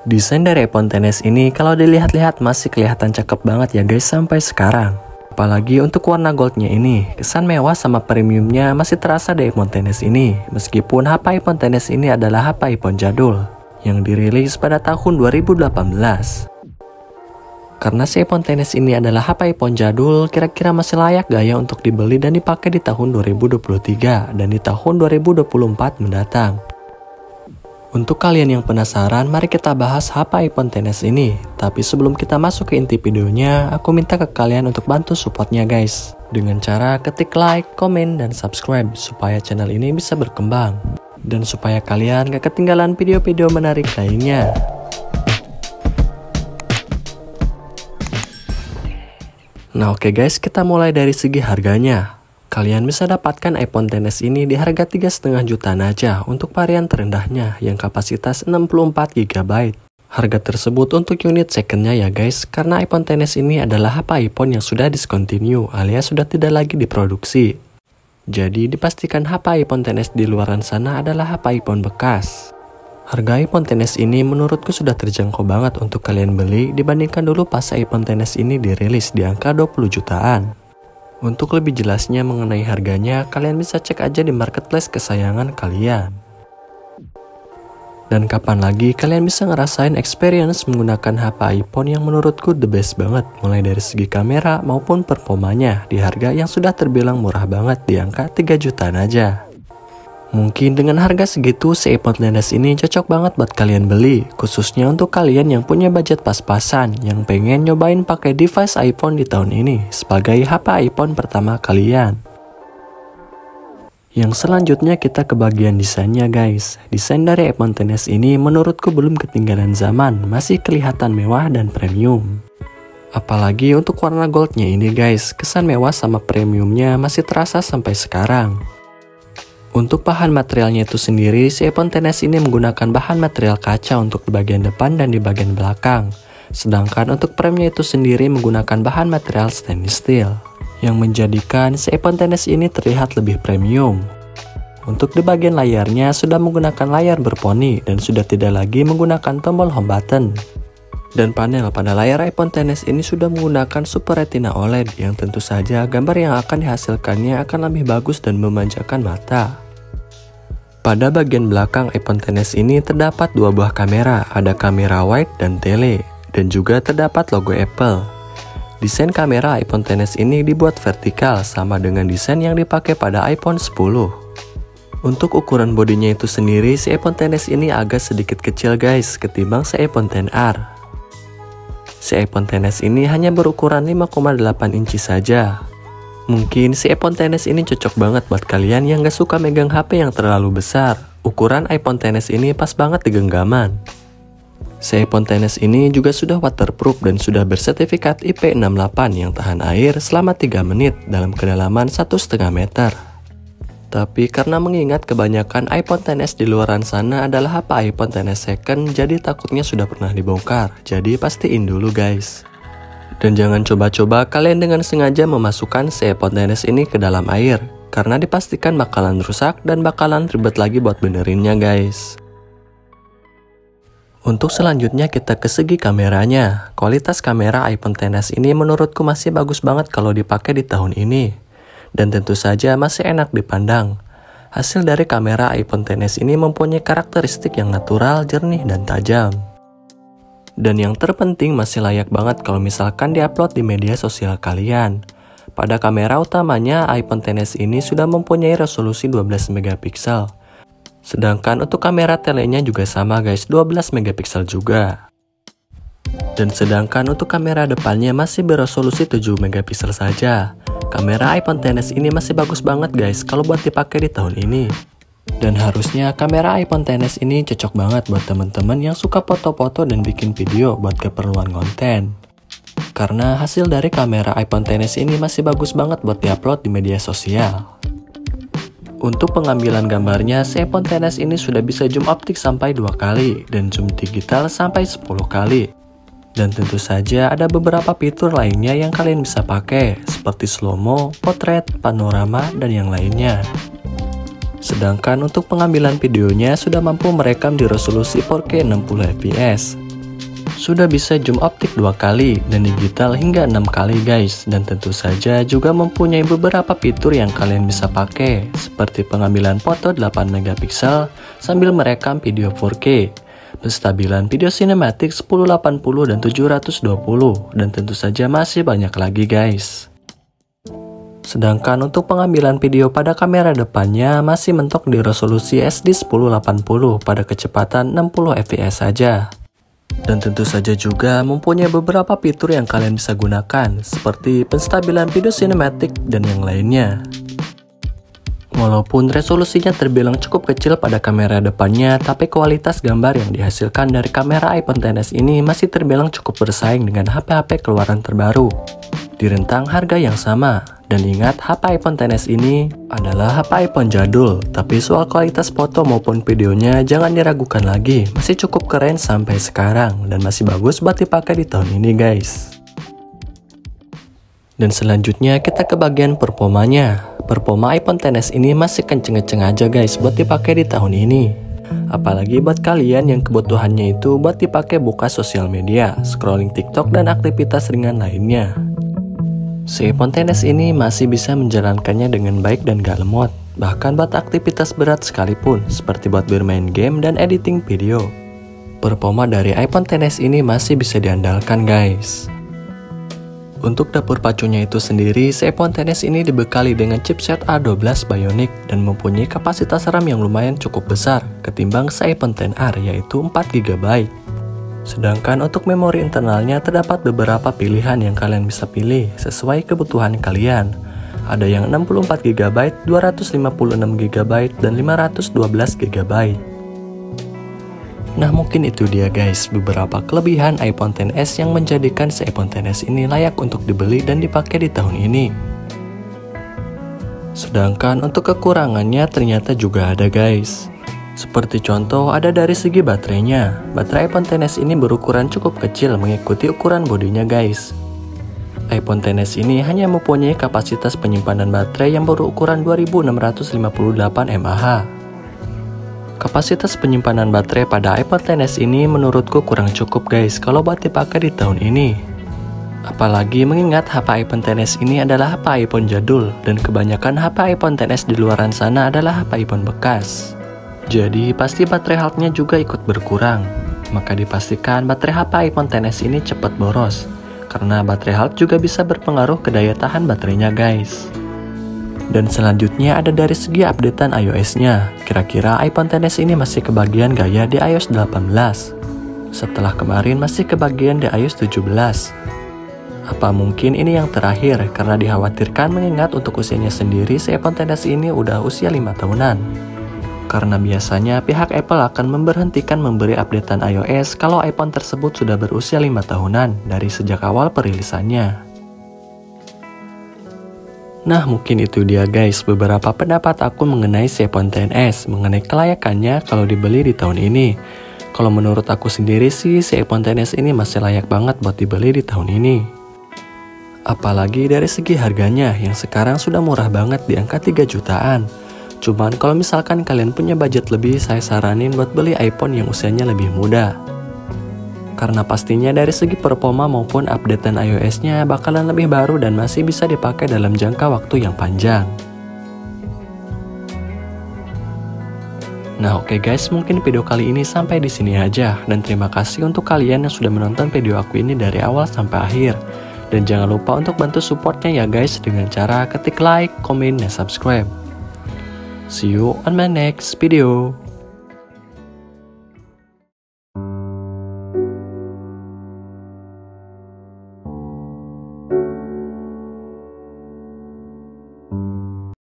Desain dari iPhone XS ini kalau dilihat-lihat masih kelihatan cakep banget ya guys sampai sekarang. Apalagi untuk warna goldnya ini, kesan mewah sama premiumnya masih terasa di iPhone XS ini. Meskipun HP iPhone XS ini adalah HP iPhone jadul yang dirilis pada tahun 2018. Karena si iPhone XS ini adalah HP iPhone jadul, kira-kira masih layak gak ya untuk dibeli dan dipakai di tahun 2023 dan di tahun 2024 mendatang. Untuk kalian yang penasaran, mari kita bahas HP iPhone XS ini. Tapi sebelum kita masuk ke inti videonya, aku minta ke kalian untuk bantu supportnya guys. Dengan cara ketik like, komen, dan subscribe supaya channel ini bisa berkembang. Dan supaya kalian gak ketinggalan video-video menarik lainnya. Nah oke guys, kita mulai dari segi harganya. Kalian bisa dapatkan iPhone XS ini di harga 3,5 jutaan aja untuk varian terendahnya yang kapasitas 64 GB. Harga tersebut untuk unit secondnya ya guys, karena iPhone XS ini adalah HP iPhone yang sudah discontinue alias sudah tidak lagi diproduksi. Jadi dipastikan HP iPhone XS di luaran sana adalah HP iPhone bekas. Harga iPhone XS ini menurutku sudah terjangkau banget untuk kalian beli dibandingkan dulu pas iPhone XS ini dirilis di angka 20 jutaan. Untuk lebih jelasnya mengenai harganya, kalian bisa cek aja di marketplace kesayangan kalian. Dan kapan lagi kalian bisa ngerasain experience menggunakan HP iPhone yang menurutku the best banget, mulai dari segi kamera maupun performanya di harga yang sudah terbilang murah banget di angka 3 jutaan aja. Mungkin dengan harga segitu si iPhone XS ini cocok banget buat kalian beli, khususnya untuk kalian yang punya budget pas-pasan, yang pengen nyobain pakai device iPhone di tahun ini sebagai HP iPhone pertama kalian. Yang selanjutnya kita ke bagian desainnya guys. Desain dari iPhone XS ini menurutku belum ketinggalan zaman, masih kelihatan mewah dan premium. Apalagi untuk warna goldnya ini guys, kesan mewah sama premiumnya masih terasa sampai sekarang. Untuk bahan materialnya itu sendiri, si iPhone XS ini menggunakan bahan material kaca untuk di bagian depan dan di bagian belakang. Sedangkan untuk premnya itu sendiri menggunakan bahan material stainless steel, yang menjadikan si iPhone XS ini terlihat lebih premium. Untuk di bagian layarnya sudah menggunakan layar berponi dan sudah tidak lagi menggunakan tombol home button. Dan panel pada layar iPhone XS ini sudah menggunakan Super Retina OLED yang tentu saja gambar yang akan dihasilkannya akan lebih bagus dan memanjakan mata. Pada bagian belakang iPhone XS ini terdapat dua buah kamera, ada kamera wide dan tele, dan juga terdapat logo Apple. Desain kamera iPhone XS ini dibuat vertikal sama dengan desain yang dipakai pada iPhone 10. Untuk ukuran bodinya itu sendiri, si iPhone XS ini agak sedikit kecil guys ketimbang si iPhone XR. Si iPhone XS ini hanya berukuran 5,8 inci saja. Mungkin si iPhone XS ini cocok banget buat kalian yang gak suka megang HP yang terlalu besar. Ukuran iPhone XS ini pas banget di genggaman. Si iPhone XS ini juga sudah waterproof dan sudah bersertifikat IP68 yang tahan air selama 3 menit dalam kedalaman 1,5 meter. Tapi karena mengingat kebanyakan iPhone XS di luaran sana adalah HP iPhone XS second, jadi takutnya sudah pernah dibongkar. Jadi pastiin dulu guys. Dan jangan coba-coba kalian dengan sengaja memasukkan si iPhone XS ini ke dalam air, karena dipastikan bakalan rusak dan bakalan ribet lagi buat benerinnya guys. Untuk selanjutnya kita ke segi kameranya. Kualitas kamera iPhone XS ini menurutku masih bagus banget kalau dipakai di tahun ini. Dan tentu saja masih enak dipandang. Hasil dari kamera iPhone XS ini mempunyai karakteristik yang natural, jernih, dan tajam. Dan yang terpenting masih layak banget kalau misalkan diupload di media sosial kalian. Pada kamera utamanya iPhone XS ini sudah mempunyai resolusi 12 megapiksel. Sedangkan untuk kamera telenya juga sama guys, 12 megapiksel juga. Dan sedangkan untuk kamera depannya masih beresolusi 7 megapiksel saja. Kamera iPhone XS ini masih bagus banget guys kalau buat dipakai di tahun ini. Dan harusnya kamera iPhone XS ini cocok banget buat teman-teman yang suka foto-foto dan bikin video buat keperluan konten. Karena hasil dari kamera iPhone XS ini masih bagus banget buat diupload di media sosial. Untuk pengambilan gambarnya, si iPhone XS ini sudah bisa zoom optik sampai 2 kali dan zoom digital sampai 10 kali. Dan tentu saja ada beberapa fitur lainnya yang kalian bisa pakai, seperti slow-mo, potret, panorama, dan yang lainnya. Sedangkan untuk pengambilan videonya sudah mampu merekam di resolusi 4K 60 fps. Sudah bisa zoom optik 2 kali dan digital hingga 6 kali guys. Dan tentu saja juga mempunyai beberapa fitur yang kalian bisa pakai, seperti pengambilan foto 8 megapiksel sambil merekam video 4K, penstabilan video sinematik 1080 dan 720, dan tentu saja masih banyak lagi guys. Sedangkan untuk pengambilan video pada kamera depannya masih mentok di resolusi SD 1080 pada kecepatan 60 fps saja. Dan tentu saja juga mempunyai beberapa fitur yang kalian bisa gunakan, seperti penstabilan video sinematik dan yang lainnya. Walaupun resolusinya terbilang cukup kecil pada kamera depannya, tapi kualitas gambar yang dihasilkan dari kamera iPhone XS ini masih terbilang cukup bersaing dengan HP-HP keluaran terbaru di rentang harga yang sama. Dan ingat, HP iPhone XS ini adalah HP iPhone jadul, tapi soal kualitas foto maupun videonya jangan diragukan lagi, masih cukup keren sampai sekarang dan masih bagus buat dipakai di tahun ini guys. Dan selanjutnya kita ke bagian performanya. Performa iPhone XS ini masih kenceng-kenceng aja guys buat dipakai di tahun ini. Apalagi buat kalian yang kebutuhannya itu buat dipakai buka sosial media, scrolling TikTok dan aktivitas ringan lainnya. Si iPhone XS ini masih bisa menjalankannya dengan baik dan gak lemot, bahkan buat aktivitas berat sekalipun, seperti buat bermain game dan editing video. Performa dari iPhone XS ini masih bisa diandalkan guys. Untuk dapur pacunya itu sendiri, si iPhone XS ini dibekali dengan chipset A12 Bionic dan mempunyai kapasitas RAM yang lumayan cukup besar ketimbang si iPhone XR, yaitu 4GB. Sedangkan untuk memori internalnya terdapat beberapa pilihan yang kalian bisa pilih sesuai kebutuhan kalian. Ada yang 64GB, 256GB, dan 512GB. Nah mungkin itu dia guys beberapa kelebihan iPhone XS yang menjadikan si iPhone XS ini layak untuk dibeli dan dipakai di tahun ini. Sedangkan untuk kekurangannya ternyata juga ada guys. Seperti contoh ada dari segi baterainya. Baterai iPhone XS ini berukuran cukup kecil mengikuti ukuran bodinya guys. iPhone XS ini hanya mempunyai kapasitas penyimpanan baterai yang berukuran 2658 mAh. Kapasitas penyimpanan baterai pada iPhone XS ini menurutku kurang cukup guys kalau buat dipakai di tahun ini. Apalagi mengingat HP iPhone XS ini adalah HP iPhone jadul dan kebanyakan HP iPhone XS di luaran sana adalah HP iPhone bekas. Jadi pasti baterai health-nya juga ikut berkurang. Maka dipastikan baterai HP iPhone XS ini cepat boros, karena baterai health juga bisa berpengaruh ke daya tahan baterainya guys. Dan selanjutnya ada dari segi updatean iOS-nya. Kira-kira iPhone XS ini masih kebagian gaya di iOS 18, setelah kemarin masih kebagian di iOS 17. Apa mungkin ini yang terakhir karena dikhawatirkan mengingat untuk usianya sendiri si iPhone XS ini udah usia 5 tahunan. Karena biasanya pihak Apple akan memberhentikan memberi updatean iOS kalau iPhone tersebut sudah berusia 5 tahunan dari sejak awal perilisannya. Nah mungkin itu dia guys beberapa pendapat aku mengenai si iPhone XS, mengenai kelayakannya kalau dibeli di tahun ini. Kalau menurut aku sendiri sih si iPhone XS ini masih layak banget buat dibeli di tahun ini. Apalagi dari segi harganya yang sekarang sudah murah banget di angka 3 jutaan. Cuman kalau misalkan kalian punya budget lebih, saya saranin buat beli iPhone yang usianya lebih muda. Karena pastinya dari segi performa maupun updatean iOS-nya bakalan lebih baru dan masih bisa dipakai dalam jangka waktu yang panjang. Nah oke guys, mungkin video kali ini sampai di sini aja. Dan terima kasih untuk kalian yang sudah menonton video aku ini dari awal sampai akhir. Dan jangan lupa untuk bantu supportnya ya guys dengan cara ketik like, komen, dan subscribe. See you on my next video.